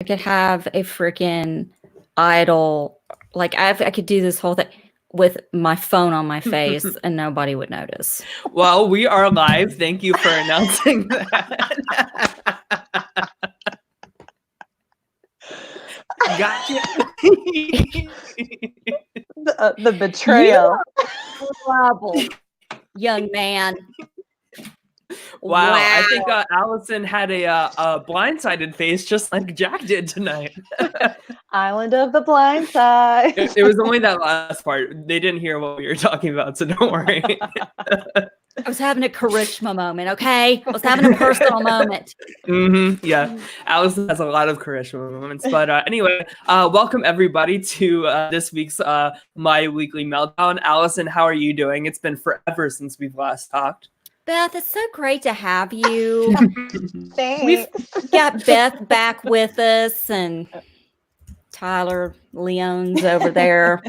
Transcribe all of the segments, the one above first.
I could have a freaking idol. Like I could do this whole thing with my phone on my face and nobody would notice. Well, we are live. Thank you for announcing that. Gotcha. The betrayal. Trouble, young man. Wow. I think Allison had a blindsided face just like Jack did tonight. Island of the blind side. It was only that last part. They didn't hear what we were talking about, so don't worry. I was having a charisma moment, okay? I was having a personal moment. Yeah, Allison has a lot of charisma moments. But anyway, welcome everybody to this week's My Weekly Meltdown. Allison, how are you doing? It's been forever since we've last talked. Beth, it's so great to have you. Thanks. We've got Beth back with us and Tyler Leon's over there.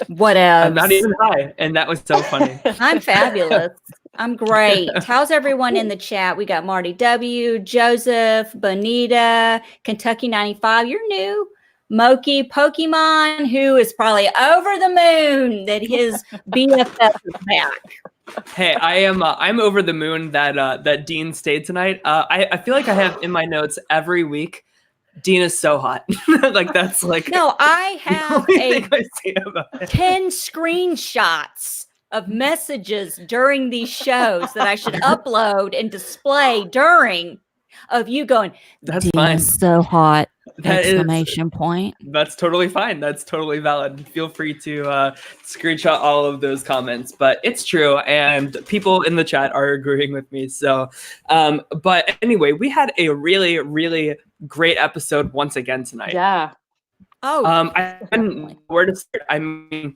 What else? I'm not even high, and that was so funny. I'm fabulous. I'm great. How's everyone in the chat? We got Marty W, Joseph, Bonita, Kentucky 95. You're new. Moki Pokemon, who is probably over the moon that his BFF is back. Hey, I'm over the moon that Dean stayed tonight. I feel like I have in my notes every week, Dean is so hot. Like that's like no, I have I 10 screenshots of messages during these shows that I should upload and display during of you going, that's Dean fine. is so hot. Exclamation point. That's totally fine. That's totally valid. Feel free to screenshot all of those comments, but it's true. And people in the chat are agreeing with me. So, but anyway, we had a really, really great episode once again tonight. Yeah. Oh, I don't know where to start. I mean,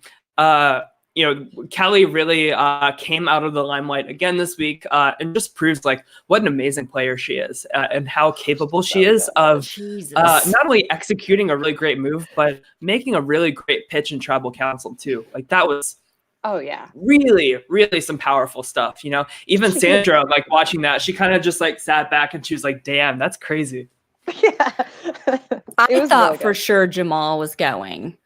you know, Kelly really came out of the limelight again this week and just proves like what an amazing player she is and how capable she is of not only executing a really great move, but making a really great pitch and tribal council too. Like that was really, really some powerful stuff. You know, even Sandra, like watching that, she kind of just like sat back and she was like, damn, that's crazy. Yeah. I thought really for sure Jamal was going.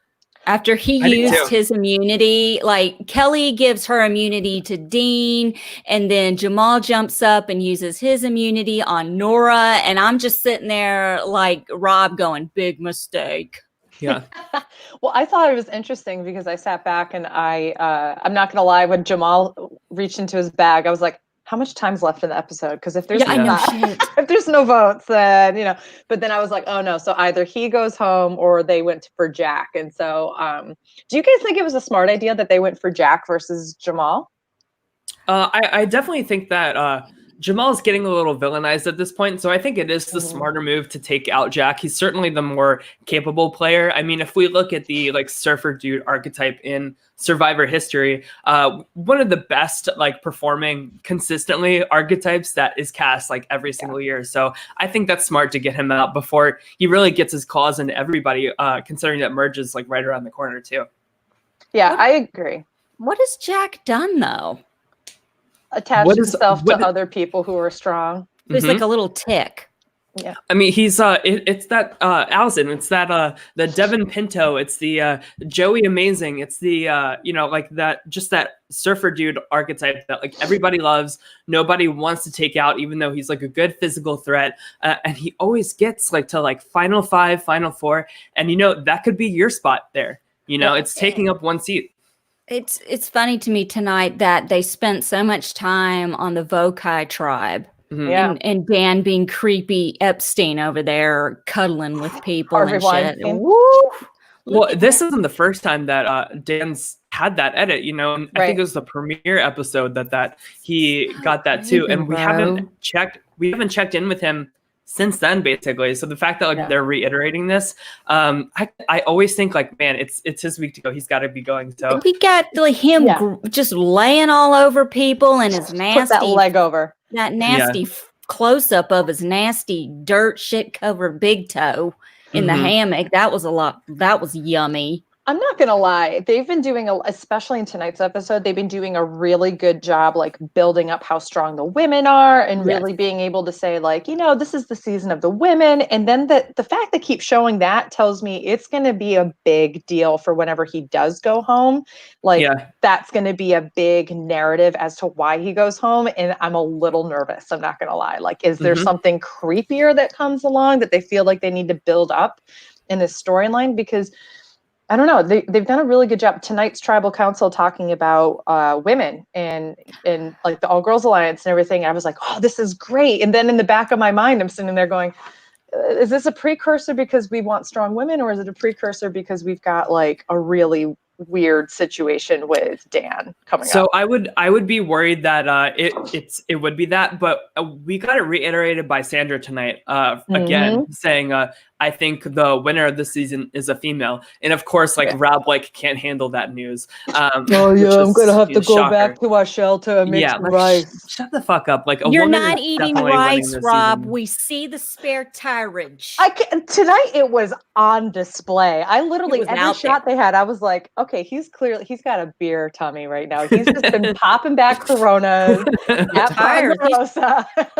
After he used his immunity, like Kelly gives her immunity to Dean, and then Jamal jumps up and uses his immunity on Nora. And I'm just sitting there like Rob going, big mistake. Yeah. Well, I thought it was interesting because I sat back and I'm not going to lie, when Jamal reached into his bag, I was like, how much time's left in the episode? Because if there's if there's no votes, then, you know, but then I was like, oh no. So either he goes home or they went for Jack. And so do you guys think it was a smart idea that they went for Jack versus Jamal? I definitely think that Jamal's getting a little villainized at this point. So I think it is the smarter move to take out Jack. He's certainly the more capable player. I mean, if we look at the like surfer dude archetype in Survivor history, one of the best like performing consistently archetypes that is cast like every single year. So I think that's smart to get him out before he really gets his claws into everybody, considering that Merge is like right around the corner too. Yeah, I agree. What has Jack done though? Attach himself to other people who are strong. There's like a little tick. Yeah. I mean, he's it's that Allison, it's that the Devin Pinto, it's the Joey Amazing, it's the you know, like that, just that surfer dude archetype that like everybody loves, nobody wants to take out, even though he's like a good physical threat, and he always gets like to like final 5, final 4, and you know that could be your spot there. You know, it's taking up one seat. It's funny to me tonight that they spent so much time on the Vokai tribe. And Dan being creepy Epstein over there cuddling with people and shit. Well, this isn't the first time that Dan's had that edit, you know. And I think it was the premiere episode that he got that too. And we haven't checked in with him since then, basically. So the fact that like they're reiterating this, I always think like, man, it's his week to go. He's got to be going. So we got like him just laying all over people and his nasty put that leg over. That nasty close up of his nasty dirt shit covered big toe in the hammock. That was a lot. That was yummy. I'm not going to lie. They've been doing, especially in tonight's episode, they've been doing a really good job, like building up how strong the women are and really being able to say like, this is the season of the women. And then the fact they keep showing that tells me it's going to be a big deal for whenever he does go home. Like that's going to be a big narrative as to why he goes home. And I'm a little nervous. I'm not going to lie. Like, is there something creepier that comes along that they feel like they need to build up in this storyline? Because I don't know. They've done a really good job. Tonight's tribal council talking about women and like the All Girls Alliance and everything. I was like, oh, this is great. And then in the back of my mind, I'm sitting there going, is this a precursor because we want strong women, or is it a precursor because we've got like a really weird situation with Dan coming up? So I would be worried that it would be that, but we got it reiterated by Sandra tonight again, saying I think the winner of this season is a female, and of course, like Rob can't handle that news. I'm gonna have to go back to our shelter and make some rice. Shut the fuck up! Like you're not eating rice, Rob. Season. We see the spare tirage. Tonight it was on display. I literally every shot they had, I was like, okay, he's got a beer tummy right now. He's just been popping back Coronas.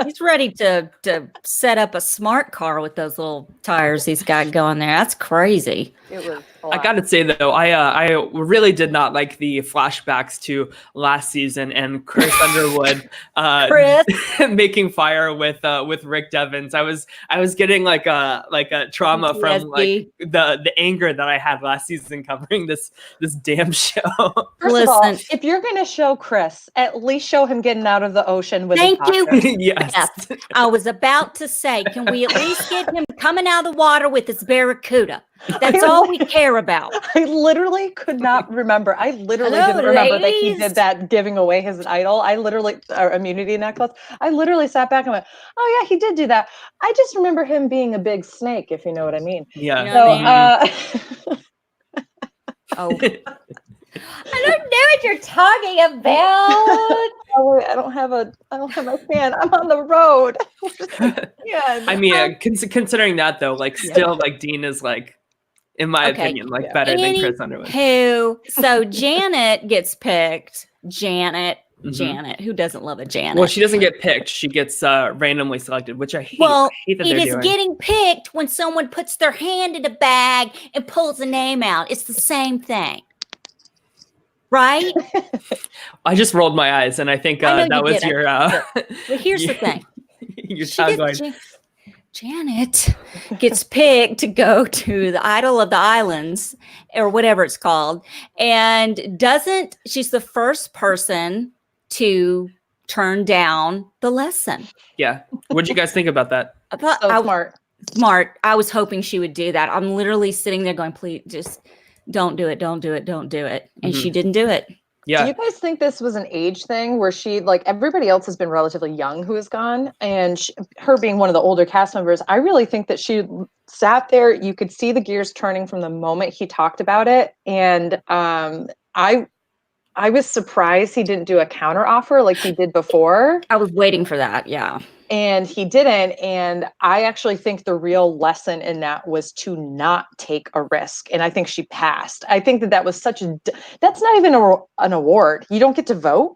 He's ready to set up a smart car with those little tires he's got going there. That's crazy. It was I gotta say though, I really did not like the flashbacks to last season and Chris Underwood making fire with Rick Devens. I was getting like a trauma PTSD. From like the anger that I had last season covering this damn show. First of all, if you're gonna show Chris, at least show him getting out of the ocean with Thank you. Yes. I was about to say, can we at least get him coming out of the water with his barracuda? That's all we care about. I literally could not remember. I literally didn't remember that he did that, giving away his idol. Our immunity necklace. I literally sat back and went, oh yeah, he did do that. I just remember him being a big snake, if you know what I mean. Yeah. You know oh. I don't know what you're talking about. Oh, I don't have my fan. I'm on the road. I mean, considering that though, like still like Dean is like, in my opinion, like better than Chris Underwood. So Janet gets picked. Janet, who doesn't love a Janet? Well, she doesn't get picked. She gets randomly selected, which I hate. Well, I hate that it is getting picked when someone puts their hand in a bag and pulls a name out. It's the same thing. Right? I just rolled my eyes, and I think that was your. But here's the thing. Your tagline. Janet gets picked to go to the Idol of the Islands or whatever it's called, and she's the first person to turn down the lesson. Yeah. What did you guys think about that? Smart. I was hoping she would do that. I'm literally sitting there going, please just don't do it. Don't do it. Don't do it. And she didn't do it. Yeah. Do you guys think this was an age thing where she, like everybody else has been relatively young who has gone, and her being one of the older cast members, I really think that she sat there. You could see the gears turning from the moment he talked about it. And I was surprised he didn't do a counter offer like he did before. I was waiting for that. Yeah. And he didn't. And I actually think the real lesson in that was to not take a risk. And I think she passed. I think that was that's not even an award. You don't get to vote,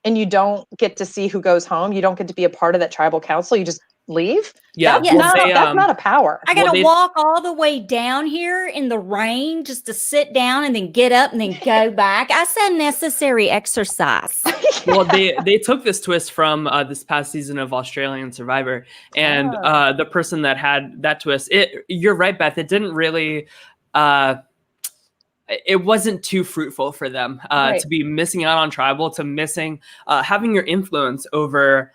and you don't get to see who goes home. You don't get to be a part of that tribal council. You just leave. Yeah. That's not a power. I got to walk all the way down here in the rain just to sit down and then get up and then go back. I said necessary exercise. Well, they took this twist from this past season of Australian Survivor, and the person that had that twist, you're right, Beth, it didn't really it wasn't too fruitful for them to be missing out on tribal, to missing having your influence over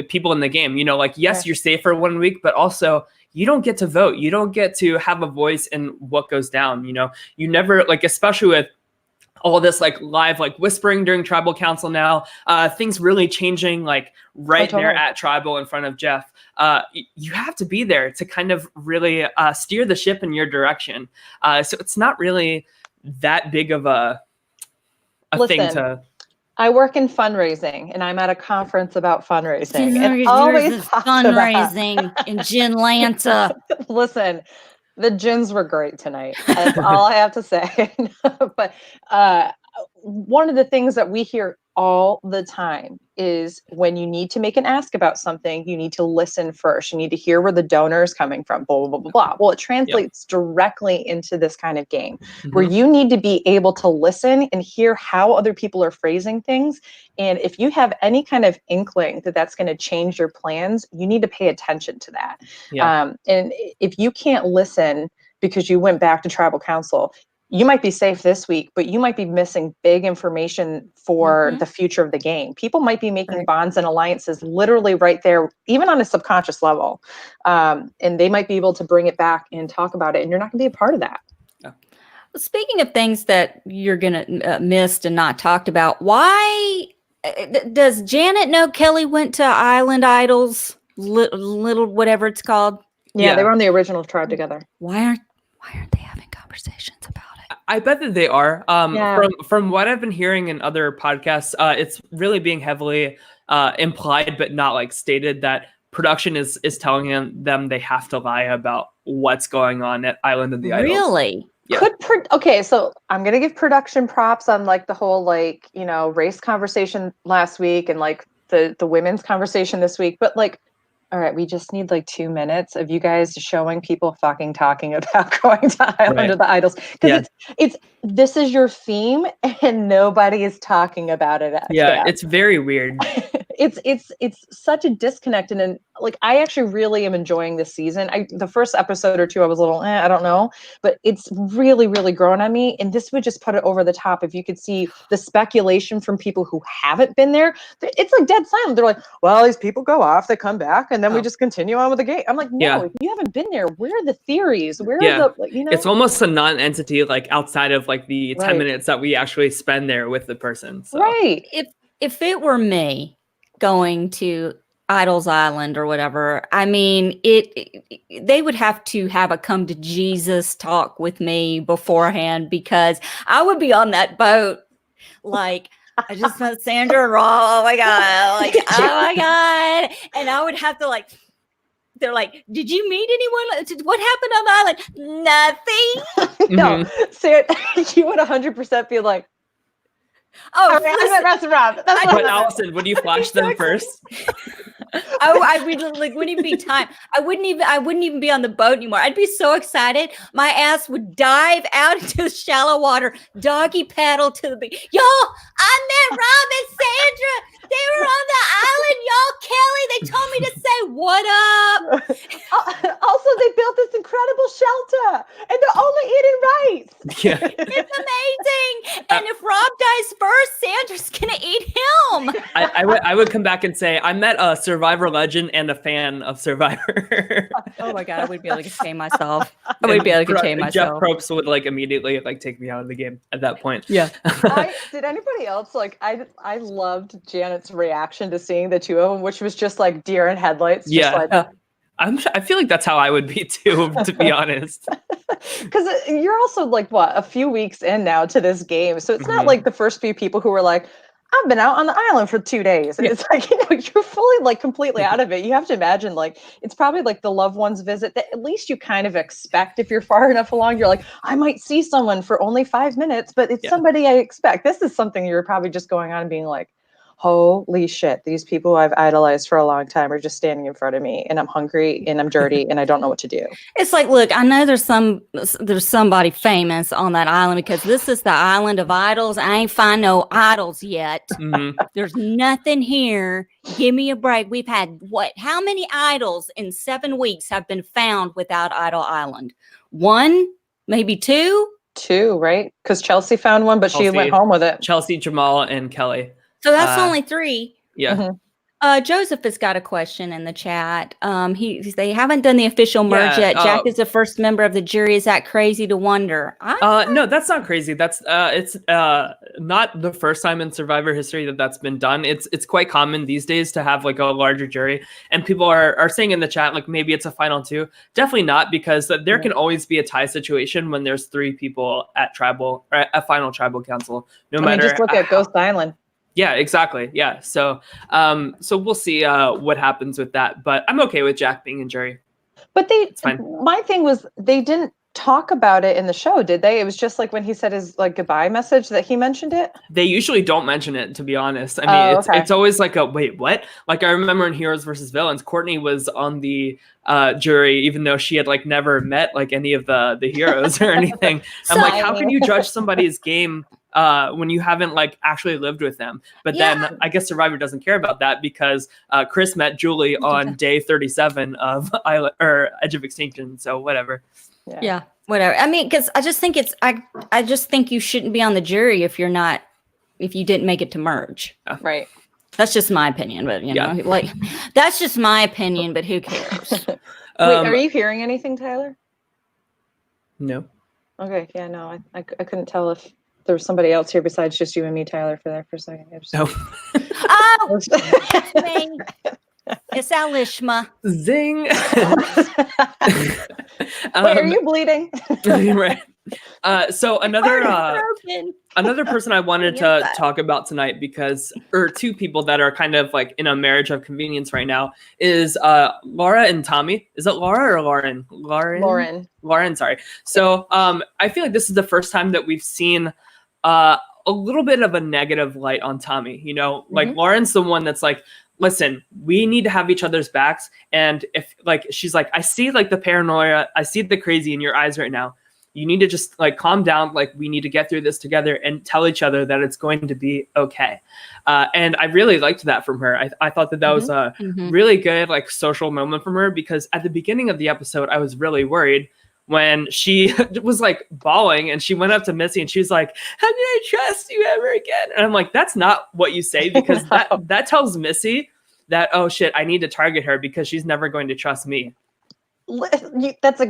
people in the game. You know, like, yes, you're safe for 1 week, but also you don't get to vote. You don't get to have a voice in what goes down. You know, you never, like, especially with all this like live like whispering during tribal council now, things really changing like there at tribal in front of Jeff. You have to be there to kind of really steer the ship in your direction. So it's not really that big of a thing to. I work in fundraising, and I'm at a conference about fundraising. And always fundraising in Ginlanta. Listen, The gins were great tonight. That's all I have to say. But one of the things that we hear all the time is when you need to make an ask about something, you need to listen first. You need to hear where the donor is coming from, blah, blah, blah, blah, blah. Well, it translates directly into this kind of game where you need to be able to listen and hear how other people are phrasing things. And if you have any kind of inkling that that's going to change your plans, you need to pay attention to that. And if you can't listen because you went back to tribal council, you might be safe this week, but you might be missing big information for the future of the game. People might be making bonds and alliances literally right there, even on a subconscious level. And they might be able to bring it back and talk about it. And you're not going to be a part of that. Well, speaking of things that you're going to missed and not talked about, why does Janet know Kelly went to Island Idols, little whatever it's called? Yeah, they were on the original tribe together. Why aren't they having conversations about it? I bet that they are. From what I've been hearing in other podcasts, it's really being heavily implied, but not like stated, that production is telling them they have to lie about what's going on at Island of the Idols. Really? Yeah. Okay, so I'm gonna give production props on like the whole like, you know, race conversation last week and like the women's conversation this week, but like, all right, we just need like 2 minutes of you guys showing people fucking talking about going to Island of the Idols. Because this is your theme and nobody is talking about it. It's very weird. It's such a disconnect. And like, I actually really am enjoying this season. The first episode or two, I was a little, I don't know, but it's really, really grown on me. And this would just put it over the top. If you could see the speculation from people who haven't been there, it's like dead silent. They're like, well, these people go off, they come back, and then we just continue on with the game. I'm like, no, if you haven't been there, where are the theories? Where are the, you know? It's almost a non-entity, like outside of like the 10 minutes that we actually spend there with the person. So. Right. If it were me going to Idols Island or whatever, I mean, they would have to have a come to Jesus talk with me beforehand, because I would be on that boat like, I just met Sandra Raw. Oh my God. Like, oh my God. And I would have to like, they're like, did you meet anyone? What happened on the island? Nothing. No. So you would 100% be like, oh, that's Rob. But Allison, would you flash them first? I would like, wouldn't even be time. I wouldn't even be on the boat anymore. I'd be so excited. My ass would dive out into the shallow water, doggy paddle to the beach. Y'all, I met Rob and Sandra. They were on the island, y'all. Kelly, they told me to say what up. Also, they built this incredible shelter, and they're only eating rice. Yeah, it's amazing. And if Rob dies first, Sandra's gonna eat him. I would come back and say I met a Survivor legend and a fan of Survivor. Oh my God, I would be able to contain myself. I would be able to contain myself. Jeff Probst would like immediately like take me out of the game at that point. Yeah. Did anybody else like? I loved Janet's reaction to seeing the two of them, which was just like deer in headlights. I feel like that's how I would be too, to be honest. Because you're also like a few weeks in now to this game, so it's not like the first few people who were like, I've been out on the island for 2 days, and it's like, you're fully like completely out of it. You have to imagine like it's probably like the loved one's visit that at least you kind of expect. If you're far enough along, you're like, I might see someone for only 5 minutes, but it's somebody I expect. This is something you're probably just going on and being like, holy shit, these people I've idolized for a long time are just standing in front of me, and I'm hungry and I'm dirty and I don't know what to do. It's like, look, I know there's somebody famous on that island, because this is the Island of Idols. I ain't find no idols yet. There's nothing here. Give me a break. We've had how many idols in 7 weeks have been found without Idol Island? 1, maybe 2? 2, right? Because Chelsea found one, but she went home with it. Chelsea, Jamal, and Kelly. So that's only 3. Yeah. Joseph has got a question in the chat. They haven't done the official merge yet. Jack is the first member of the jury. Is that crazy to wonder? No, that's not crazy. That's it's not the first time in Survivor history that's been done. It's quite common these days to have like a larger jury, and people are saying in the chat like maybe it's a final 2. Definitely not, because there can always be a tie situation when there's 3 people at tribal or a final tribal council. No matter. Just look at Ghost Island. Yeah, exactly. Yeah. So we'll see what happens with that. But I'm okay with Jack being in jury. But my thing was they didn't talk about it in the show, did they? It was just like when he said his like goodbye message that he mentioned it. They usually don't mention it, to be honest. I mean, it's always like a wait, what? Like I remember in Heroes versus Villains, Courtney was on the jury, even though she had like never met like any of the heroes or anything. I'm like, how can you judge somebody's game when you haven't like actually lived with them? But then I guess Survivor doesn't care about that because Chris met Julie on day 37 of Edge of Extinction. So whatever. Yeah, whatever. I mean, because I just think I just think you shouldn't be on the jury if you didn't make it to merge. Right. That's just my opinion, but you know, like that's just my opinion. But who cares? Wait, are you hearing anything, Tyler? No. Okay. Yeah. No. I couldn't tell if there was somebody else here besides just you and me, Tyler, for a second. Oh. It's Alishma. Zing. Wait, are you bleeding? Right. So another person I wanted to talk about tonight or two people that are kind of like in a marriage of convenience right now is Laura and Tommy. Is it Laura or Lauren? Lauren, sorry. So I feel like this is the first time that we've seen a little bit of a negative light on Tommy. You know, like Lauren's the one that's like, listen, we need to have each other's backs. And if like, she's like, I see like the paranoia, I see the crazy in your eyes right now. You need to just like calm down. Like we need to get through this together and tell each other that it's going to be okay. And I really liked that from her. I thought that was a really good like social moment from her, because at the beginning of the episode, I was really worried when she was like bawling and she went up to Missy and she's like, how can I trust you ever again? And I'm like, that's not what you say, because that tells Missy that, oh shit, I need to target her because she's never going to trust me. That's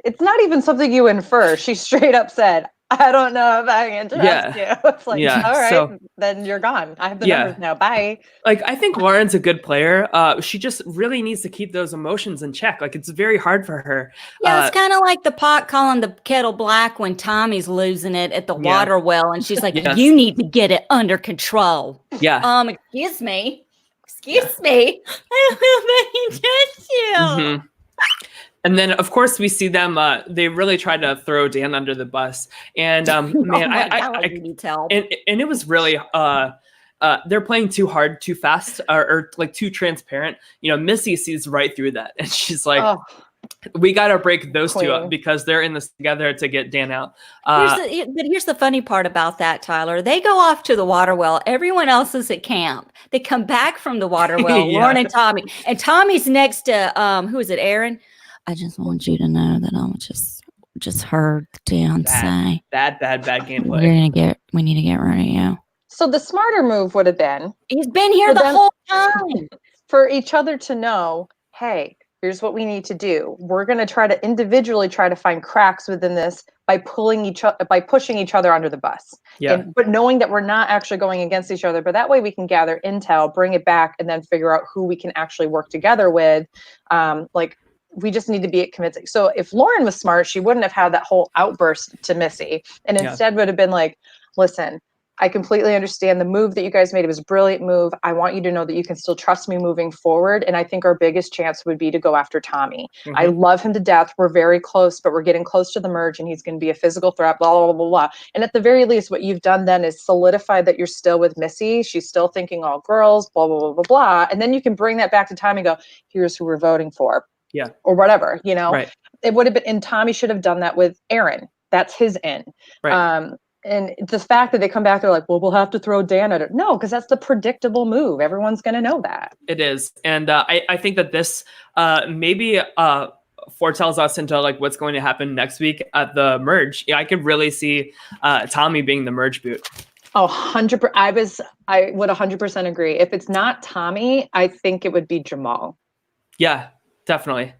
it's not even something you infer. She straight up said, I don't know if I can trust you. It's like, all right, so, then you're gone. I have the numbers now. Bye. Like, I think Lauren's a good player. She just really needs to keep those emotions in check. Like, it's very hard for her. Yeah, it's kind of like the pot calling the kettle black when Tommy's losing it at the water well. And she's like, you need to get it under control. Yeah. Excuse me. I don't know if I can trust you. Mm-hmm. And then, of course, we see them. They really try to throw Dan under the bus, and man, I can tell. And it was really they're playing too hard, too fast, or like too transparent. You know, Missy sees right through that, and she's like, "We got to break those two up because they're in this together to get Dan out." But here's the funny part about that, Tyler. They go off to the water well. Everyone else is at camp. They come back from the water well. Lauren and Tommy, and Tommy's next to who is it? Aaron. I just want you to know that I just heard Dan say bad gameplay. We need to get rid of you. So the smarter move would have been, he's been here the whole time, for each other to know, hey, here's what we need to do. We're going to try to individually try to find cracks within this by pushing each other under the bus. Yeah. But knowing that we're not actually going against each other, but that way we can gather intel, bring it back, and then figure out who we can actually work together with. We just need to be convincing. So if Lauren was smart, she wouldn't have had that whole outburst to Missy, and instead would have been like, listen, I completely understand the move that you guys made. It was a brilliant move. I want you to know that you can still trust me moving forward. And I think our biggest chance would be to go after Tommy. Mm-hmm. I love him to death. We're very close, but we're getting close to the merge and he's going to be a physical threat, blah, blah, blah, blah. And at the very least, what you've done then is solidify that you're still with Missy. She's still thinking all girls, blah, blah, blah, blah, blah. And then you can bring that back to Tommy and go, here's who we're voting for. Yeah. Or whatever, you know, right. It would have been, and Tommy should have done that with Aaron. That's his in. Right. And the fact that they come back, they're like, well, we'll have to throw Dan at it. No, because that's the predictable move. Everyone's going to know that. It is. And I think that this maybe foretells us into like what's going to happen next week at the merge. Yeah, I could really see Tommy being the merge boot. Oh, 100%. I would 100% agree. If it's not Tommy, I think it would be Jamal. Yeah, definitely.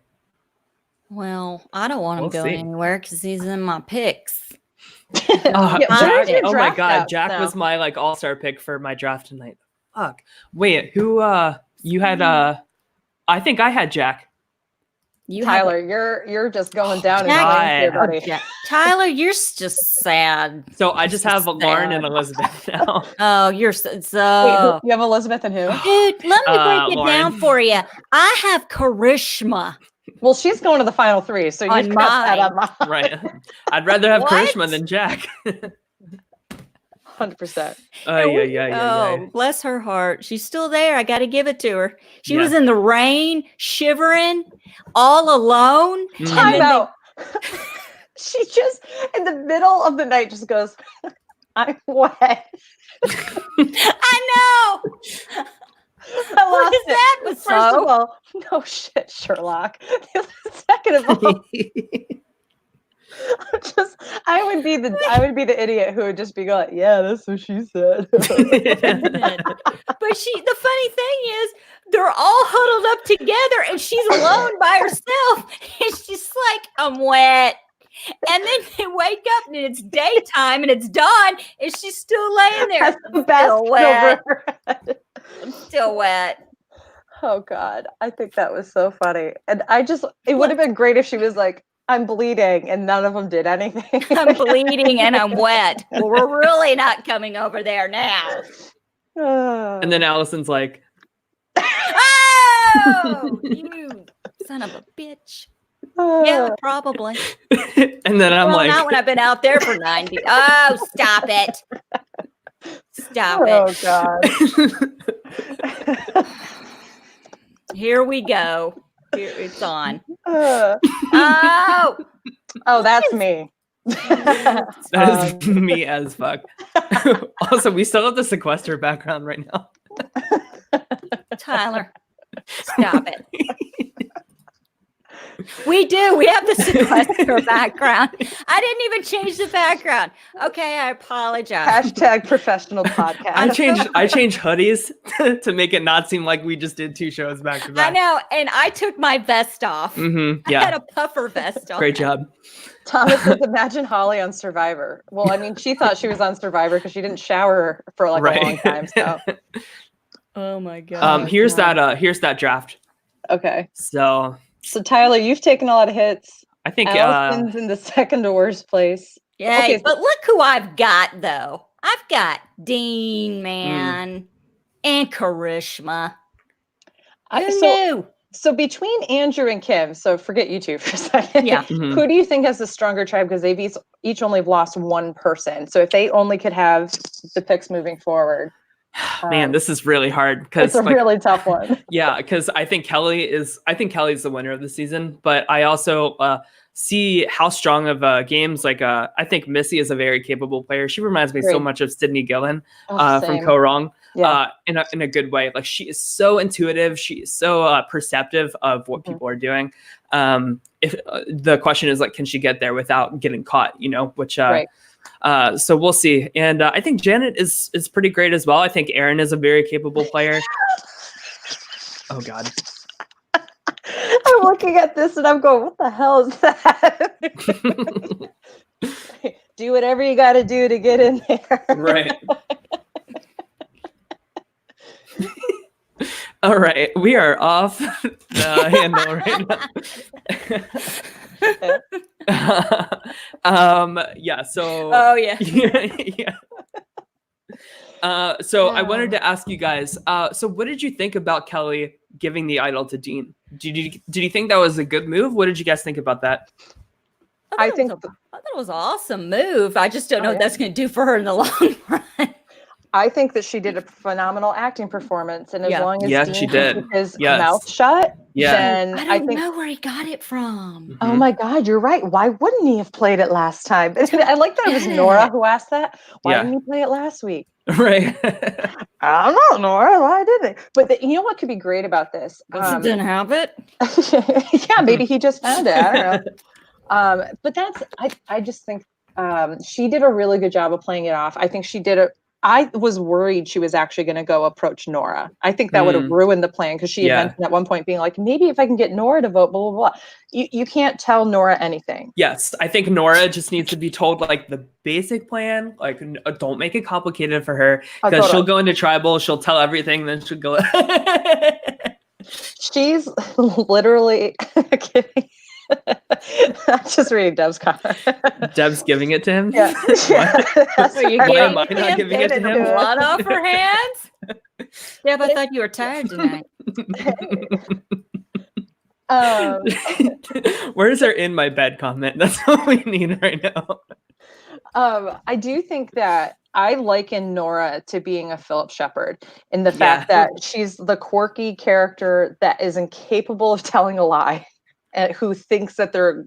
Well, I don't want him going anywhere because he's in my picks. Jack, oh my God, Jack was my like all-star pick for my draft tonight. Fuck. Wait, who you had I think I had Jack. Tyler, you're just going down in buddy. Tyler, you're just sad. So I just have Lauren and Elizabeth now. Oh, you're so. Wait, you have Elizabeth and who? Dude, let me break it down for you. I have charisma. Well, she's going to the final 3, so you've got that on mine. Right. I'd rather have Karishma than Jack. 100%. Oh, bless her heart. She's still there. I got to give it to her. She was in the rain, shivering, all alone. Time out. She just, in the middle of the night, just goes, I'm wet. I know. I lost that? First of all, no shit, Sherlock. Second of all, I would be the idiot who would just be going, yeah, that's what she said. But the funny thing is, they're all huddled up together and she's alone by herself. And she's like, I'm wet. And then they wake up and it's daytime and it's dawn and she's still laying there. That's the best still wet. I'm still wet. Oh God. I think that was so funny. And it would have been great if she was like, I'm bleeding, and none of them did anything. I'm bleeding and I'm wet. Well, we're really not coming over there now. And then Allison's like, oh, you son of a bitch. Yeah, probably. And then I'm like, not when I've been out there for 90. Oh, stop it. Stop it. Oh, God. Here we go. Here it's on. Oh, that's me. That is me as fuck. Also, we still have the sequester background right now. Tyler, stop it. We do. We have the sequester background. I didn't even change the background. Okay, I apologize. # professional podcast. I changed hoodies to make it not seem like we just did 2 shows back to back. I know, and I took my vest off. Mm-hmm, yeah. I had a puffer vest on. Great job. Thomas says, imagine Holly on Survivor. Well, I mean, she thought she was on Survivor because she didn't shower for like a long time. So. Oh my God. Here's that draft. Okay. So Tyler, you've taken a lot of hits. I think Allison's in the second to worst place. Yeah, okay, but look who I've got though. I've got Dean, man, and Karishma. Who knew? So between Andrew and Kim, so forget you two for a second. Yeah. Who do you think has the stronger tribe? Because they've each only lost one person. So if they only could have the picks moving forward. Man, this is really hard because it's a really tough one. Yeah, because I think Kelly's the winner of the season, but I also see how strong of games like I think Missy is a very capable player. She reminds me so much of Sydney Gillen from Ko Wrong in a good way. Like she is so intuitive, she is so perceptive of what people are doing. If the question is like, can she get there without getting caught? You know, which. So we'll see. And I think Janet is pretty great as well. I think Aaron is a very capable player. Oh, God. I'm looking at this and I'm going, what the hell is that? Do whatever you got to do to get in there. Right. All right. We are off the handle right now. Yeah. So. Oh yeah. Yeah. So I wanted to ask you guys. So what did you think about Kelly giving the idol to Dean? Did you think that was a good move? What did you guys think about that? I thought it was an awesome move. I just don't know what that's going to do for her in the long run. I think that she did a phenomenal acting performance, and as long as Dean she did. kept his mouth shut, then I don't know where he got it from. Mm-hmm. Oh my God, you're right. Why wouldn't he have played it last time? I like that it was Nora who asked that. Why didn't he play it last week? Right. I don't know, Nora. Why didn't he? But you know what could be great about this? Didn't have it. Yeah, maybe he just found it. I don't know. But I just think she did a really good job of playing it off. I think she did I was worried she was actually going to go approach Nora. I think that would have ruined the plan because she had mentioned at one point being like, maybe if I can get Nora to vote, blah, blah, blah. You can't tell Nora anything. Yes. I think Nora just needs to be told like the basic plan. Like, don't make it complicated for her because she'll go into tribal. She'll tell everything. Then she'll go. She's literally kidding. I'm just reading Deb's comment. Deb's giving it to him? Yeah. Why am I not giving it to him? Blood off her hands? Deb, I thought you were tired tonight. Where's our in my bed comment? That's what we need right now. I do think that I liken Nora to being a Philip Shepard in the fact that she's the quirky character that is incapable of telling a lie and who thinks that they're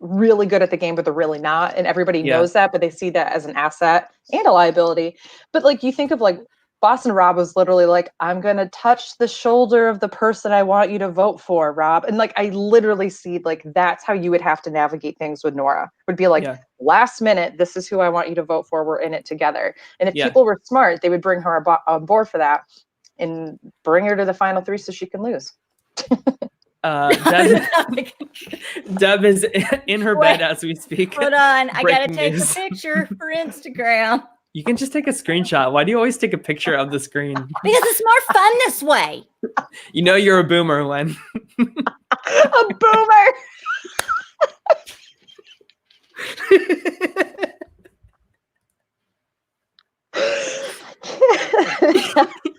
really good at the game, but they're really not. And everybody knows that, but they see that as an asset and a liability. But like, you think of like Boston Rob was literally like, I'm going to touch the shoulder of the person I want you to vote for, Rob. And like, I literally see like, that's how you would have to navigate things with Nora. Would be like, last minute, this is who I want you to vote for. We're in it together. And if people were smart, they would bring her on board for that and bring her to the final 3 so she can lose. Deb is in her bed as we speak. Hold on. I got to take a picture for Instagram. You can just take a screenshot. Why do you always take a picture of the screen? Because it's more fun this way. You know you're a boomer, Len. A boomer.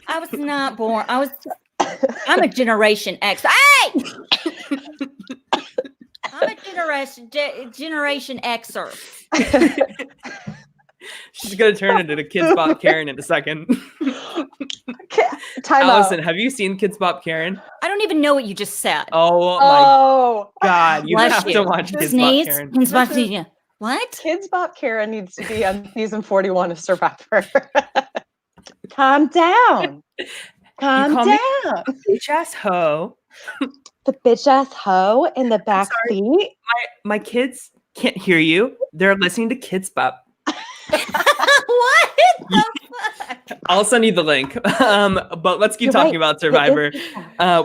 I was not born. I'm a Generation X. Hey! I'm a Generation Xer. She's going to turn into Kids Bop Karen in a second. Allison, have you seen Kids Bop Karen? I don't even know what you just said. Oh my God. You have to watch Kids Bop Karen. What? Kids Bop Karen needs to be on season 41 of Survivor. Calm down. Calm down. Bitch ass hoe. The bitch ass hoe in the back seat. My kids can't hear you. They're listening to Kids Bop. What the fuck? I'll send you the link. But let's keep talking about Survivor.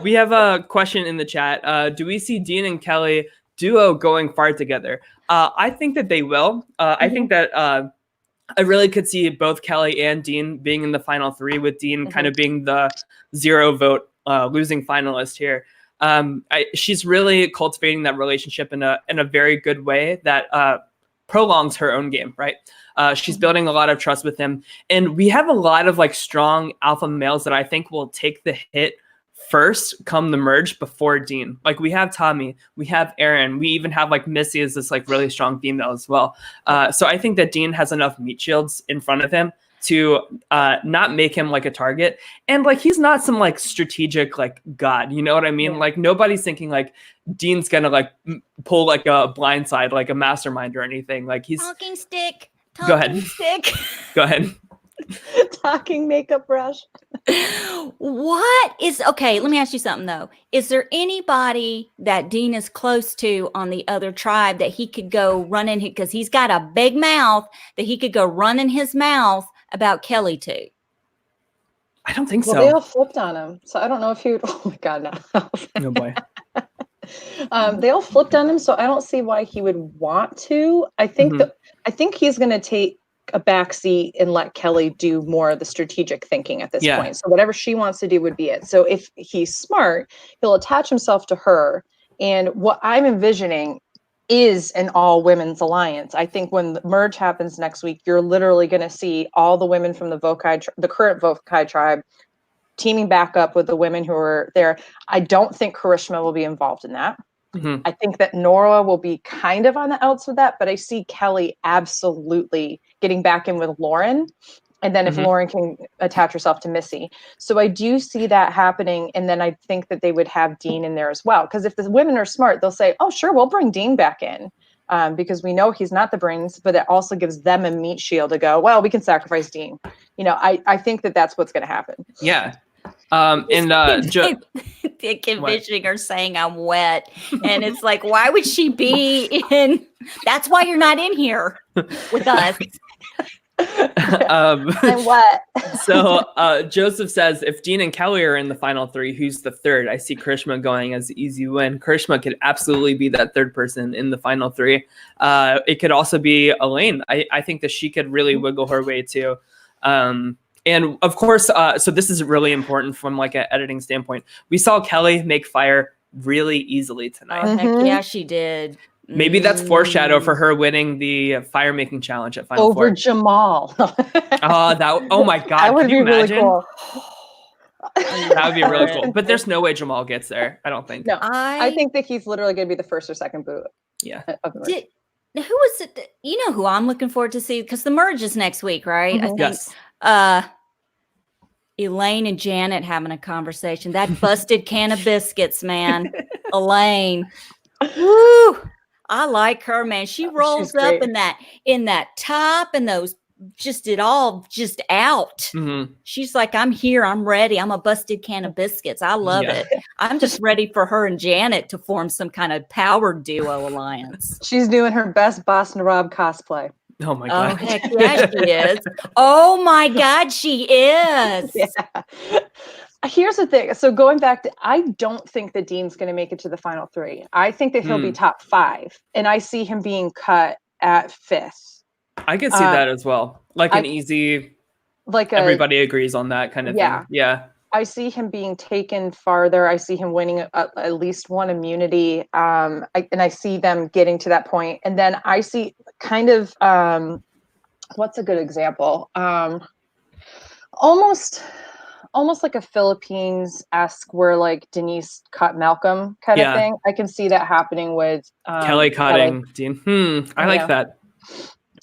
We have a question in the chat. Do we see Dean and Kelly duo going far together? I think that they will. I think that I really could see both Kelly and Dean being in the final 3, with Dean kind of being the 0 vote losing finalist here. She's really cultivating that relationship in a very good way that prolongs her own game, right? She's building a lot of trust with him. And we have a lot of like strong alpha males that I think will take the hit first come the merge before Dean. Like we have Tommy, we have Aaron, we even have like Missy as this like really strong female as well. So I think that Dean has enough meat shields in front of him to not make him like a target. And like he's not some like strategic like god, you know what I mean? Like nobody's thinking like Dean's gonna like pull like a blindside, like a mastermind or anything. Like he's talking stick. Go ahead. Go ahead. Talking makeup brush. Okay, let me ask you something though. Is there anybody that Dean is close to on the other tribe that he could go run in, because he's got a big mouth, that he could go run in his mouth about Kelly to? I don't think so. They all flipped on him. So I don't know if he would. Oh my God, no. Oh boy. They all flipped on him, so I don't see why he would want to. I think I think he's going to take a backseat and let Kelly do more of the strategic thinking at this point. So whatever she wants to do would be it. So if he's smart, he'll attach himself to her. And what I'm envisioning is an all women's alliance. I think when the merge happens next week, you're literally going to see all the women from the the current Vokai tribe teaming back up with the women who are there. I don't think Karishma will be involved in that. I think that Nora will be kind of on the outs with that, but I see Kelly absolutely getting back in with Lauren. And then if Lauren can attach herself to Missy. So I do see that happening. And then I think that they would have Dean in there as well. Because if the women are smart, they'll say, oh, sure, we'll bring Dean back in. Because we know he's not the brains, but it also gives them a meat shield to go, well, we can sacrifice Dean. You know, I think that that's what's going to happen. Yeah. Dick envisioning her saying I'm wet, and it's like, why would she be in? That's why you're not in here with us. I'm wet. So Joseph says, if Dean and Kelly are in the final 3, who's the third? I see Karishma going as the easy win. Karishma could absolutely be that third person in the final 3. It could also be Elaine. I think that she could really wiggle her way too. And of course, so this is really important from like an editing standpoint. We saw Kelly make fire really easily tonight. Oh, heck yeah, she did. Maybe that's foreshadow for her winning the fire making challenge at Final Four. Over Jamal. Oh my God. That would be really cool. That would be really cool. But there's no way Jamal gets there. I don't think. No, I think that he's literally going to be the first or second boot. Yeah. Who was it? You know who I'm looking forward to see, because the merge is next week, right? I think. Yes. Elaine and Janet having a conversation. That busted can of biscuits, man. Elaine. Woo! I like her, man. She rolls up in that top and those just out. Mm-hmm. She's like, I'm here, I'm ready. I'm a busted can of biscuits. I love it. I'm just ready for her and Janet to form some kind of power duo alliance. She's doing her best Boston Rob cosplay. Oh my God. Oh, heck yeah, she is. Oh my God, she is. Yeah. Here's the thing. So going back to, I don't think that Dean's going to make it to the final 3. I think that he'll be top 5, and I see him being cut at 5th. I could see that as well. Like an easy, everybody agrees on that kind of thing. Yeah. I see him being taken farther. I see him winning at least one immunity. And I see them getting to that point. And then I see kind of, what's a good example? Almost like a Philippines-esque where like Denise cut Malcolm kind of thing. I can see that happening with Kelly cutting Dean. I like that.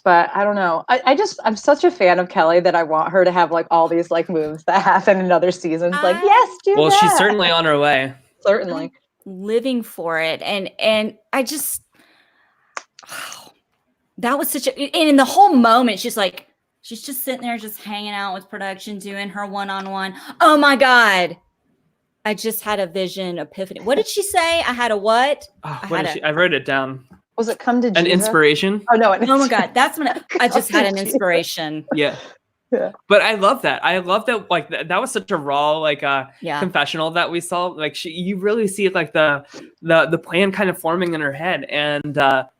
But I don't know. I'm such a fan of Kelly that I want her to have like all these like moves that happen in other seasons. Like, yes, do that. Well, she's certainly on her way. Certainly. Living for it. And I just, that was such a, and in the whole moment, she's just sitting there just hanging out with production, doing her one-on-one. Oh my God. I just had a vision epiphany. What did she say? I had a what? I wrote it down. Was it come to Jesus? An inspiration? Oh no! Oh my God, that's when I just had an inspiration. Yeah. But I love that. I love that. Like that was such a raw, like confessional that we saw. Like you really see like the plan kind of forming in her head, and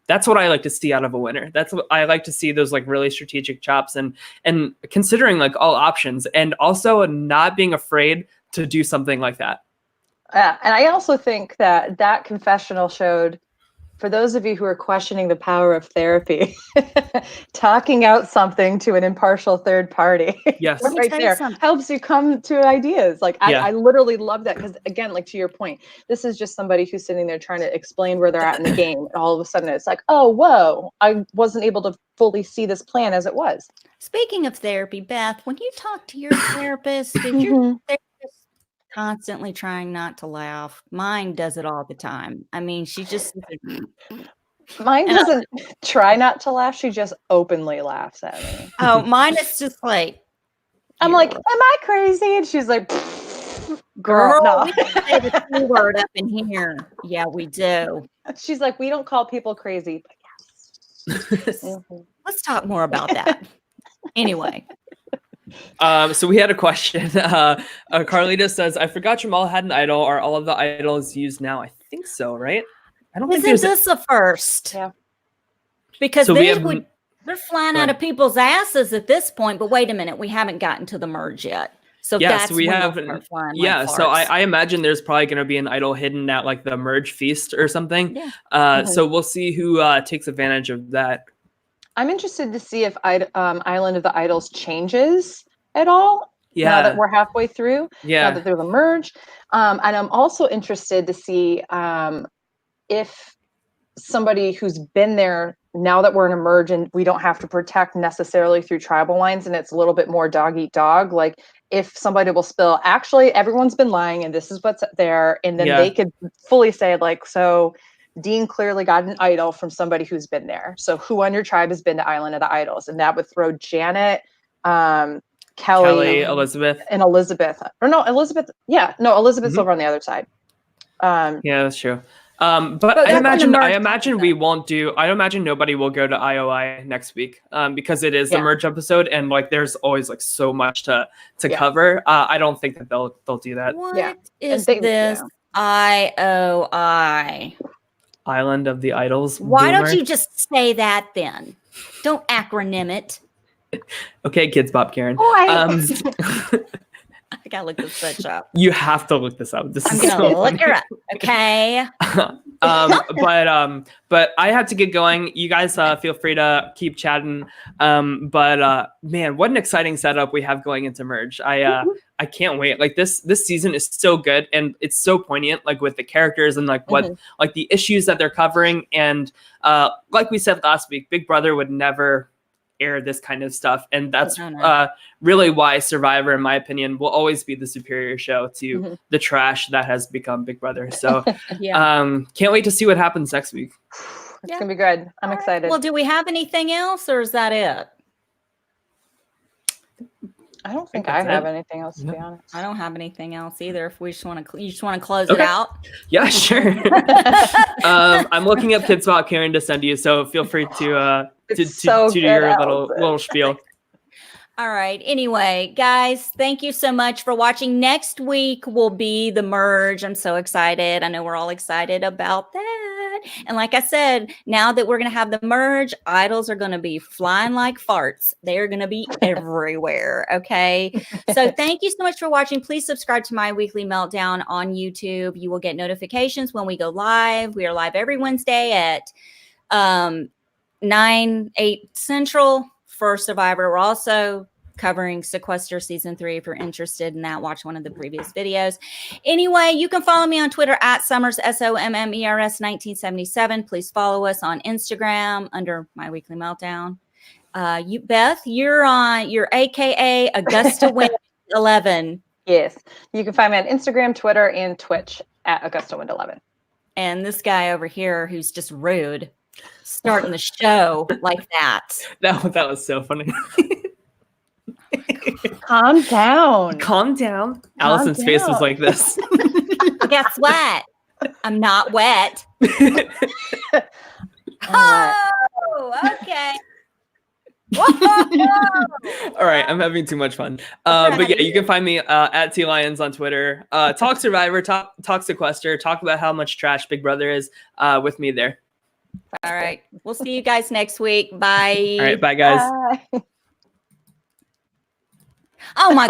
that's what I like to see out of a winner. That's what I like to see, those like really strategic chops and considering like all options, and also not being afraid to do something like that. Yeah, and I also think that confessional showed, for those of you who are questioning the power of therapy, talking out something to an impartial third party, yes, right there helps you come to ideas. Like I literally love that, because again, like to your point, this is just somebody who's sitting there trying to explain where they're at in the game. And all of a sudden it's like, oh, whoa, I wasn't able to fully see this plan as it was. Speaking of therapy, Beth, when you talk to your therapist, did your therapist constantly trying not to laugh? Mine does it all the time. I mean, she just mine doesn't try not to laugh. She just openly laughs at me. Oh, mine is just like, I'm like, am I crazy? And she's like, girl, no. we can say the C word up in here. Yeah, we do. She's like, we don't call people crazy, but yes. Let's talk more about that. Anyway. So we had a question. Carlita says, I forgot Jamal had an idol. Are all of the idols used now? I think so, right? I don't think this the first. Yeah. Because they're flying out of people's asses at this point, but wait a minute, we haven't gotten to the merge yet. So that's we haven't. Yeah, so I imagine there's probably going to be an idol hidden at like the merge feast or something. Yeah. So we'll see who takes advantage of that. I'm interested to see if Island of the Idols changes at all. Yeah. Now that we're halfway through. Yeah. Now that they're the merge. And I'm also interested to see if somebody who's been there, now that we're in a merge and we don't have to protect necessarily through tribal lines, and it's a little bit more dog eat dog, like if somebody will spill, actually everyone's been lying and this is what's there, and then they could fully say like, so Dean clearly got an idol from somebody who's been there. So who on your tribe has been to Island of the Idols? And that would throw Janet, Kelly, Elizabeth. And Elizabeth. Or no, Elizabeth. Yeah, no, Elizabeth's over on the other side. Yeah, that's true. But I imagine we won't do. I imagine nobody will go to IOI next week because it is the merge episode, and like there's always like so much to cover. I don't think that they'll do that. What is this IOI? Island of the Idols. Why don't you just say that then? Don't acronym it. Okay, Kids Bop Karen. I gotta look this bitch up. You have to look this up. I'm gonna look her up. Okay. But I have to get going. You guys feel free to keep chatting. But man, what an exciting setup we have going into Merge. I can't wait. Like this season is so good and it's so poignant, like with the characters and like what like the issues that they're covering. And like we said last week, Big Brother would never air this kind of stuff, and that's really why Survivor, in my opinion, will always be the superior show to the trash that has become Big Brother. So can't wait to see what happens next week. It's gonna be good. I'm excited. Well, do we have anything else, or is that it? I don't think I have anything else, to be honest. I don't have anything else either. If we just want to, you just want to close it out. Yeah, sure. I'm looking up Kids Spot Karen to send you, so feel free to do your little spiel. All right. Anyway, guys, thank you so much for watching. Next week will be the Merge. I'm so excited. I know we're all excited about that. And like I said, now that we're going to have the Merge, idols are going to be flying like farts. They're going to be everywhere. Okay. So thank you so much for watching. Please subscribe to My Weekly Meltdown on YouTube. You will get notifications when we go live. We are live every Wednesday at 9/8 Central for Survivor. We're also covering Sequester Season 3. If you're interested in that, watch one of the previous videos. Anyway, you can follow me on Twitter at Summers, SOMMERS 1977. Please follow us on Instagram under My Weekly Meltdown. Beth, you're on your AKA Augusta Wind 11. Yes. You can find me on Instagram, Twitter, and Twitch at Augusta Wind 11. And this guy over here who's just rude, starting the show like that. That was so funny. Calm down. Calm down. Allison's face was like this. Guess what? I'm not wet. Okay. All right, I'm having too much fun. But yeah, you can find me at TLions on Twitter. Talk Survivor, talk Sequester, talk about how much trash Big Brother is with me there. All right. We'll see you guys next week. Bye. All right, bye guys. Bye. Oh my